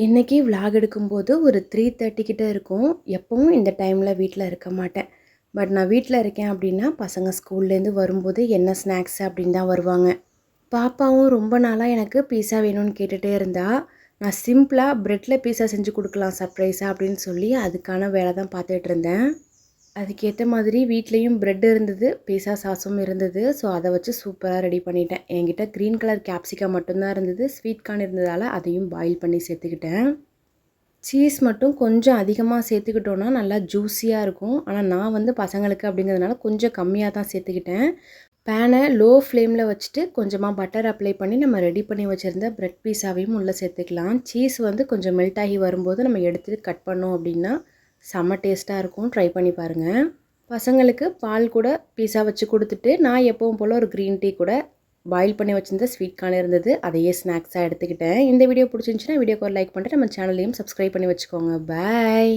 இன்றைக்கி விலாக் எடுக்கும்போது ஒரு 3:30 கிட்ட இருக்கும். எப்பவும் இந்த டைமில் வீட்டில் இருக்க மாட்டேன். பட் நான் வீட்டில் இருக்கேன் அப்படின்னா பசங்க ஸ்கூல்லேருந்து வரும்போது என்ன ஸ்நாக்ஸ் அப்படின்னு தான் வருவாங்க. பாப்பாவும் ரொம்ப நாளாக எனக்கு பீஸா வேணும்னு கேட்டுகிட்டே இருந்தா. நான் சிம்பிளாக ப்ரெட்டில் பீஸா செஞ்சு கொடுக்கலாம் சர்ப்ரைஸாக அப்படின்னு சொல்லி அதுக்கான வேலை தான் பார்த்துட்டு இருந்தேன். அதுக்கேற்ற மாதிரி வீட்லேயும் ப்ரெட் இருந்தது, பீஸா சாஸும் இருந்தது. ஸோ அதை வச்சு சூப்பராக ரெடி பண்ணிட்டேன். என்கிட்ட க்ரீன் கலர் கேப்சிகம் மட்டும்தான் இருந்தது. ஸ்வீட் கார்ன் இருந்ததால் அதையும் பாயில் பண்ணி சேர்த்துக்கிட்டேன். சீஸ் மட்டும் கொஞ்சம் அதிகமாக சேர்த்துக்கிட்டோன்னா நல்லா ஜூஸியாக இருக்கும். ஆனால் நான் வந்து பசங்களுக்கு அப்படிங்கிறதுனால கொஞ்சம் கம்மியாக தான் சேர்த்துக்கிட்டேன். பேனை லோ ஃப்ளேமில் வச்சுட்டு கொஞ்சமாக பட்டர் அப்ளை பண்ணி நம்ம ரெடி பண்ணி வச்சுருந்த ப்ரெட் பீஸாவையும் உள்ளே சேர்த்துக்கலாம். சீஸ் வந்து கொஞ்சம் மெல்ட் ஆகி வரும்போது நம்ம எடுத்துகிட்டு கட் பண்ணோம் அப்படின்னா செம்ம டேஸ்ட்டாக இருக்கும். ட்ரை பண்ணி பாருங்கள். பசங்களுக்கு பால் கூட பீஸா வச்சு கொடுத்துட்டு நான் எப்பவும் போல் ஒரு க்ரீன் டீ கூட பாயில் பண்ணி வச்சுருந்த ஸ்வீட் கார்ன் இருந்தது. அதையே ஸ்நாக்ஸாக எடுத்துக்கிட்டேன். இந்த வீடியோ பிடிச்சிருந்துச்சுன்னா வீடியோக்கு ஒரு லைக் பண்ணிட்டு நம்ம சேனலையும் சப்ஸ்கிரைப் பண்ணி வச்சுக்கோங்க. பாய்.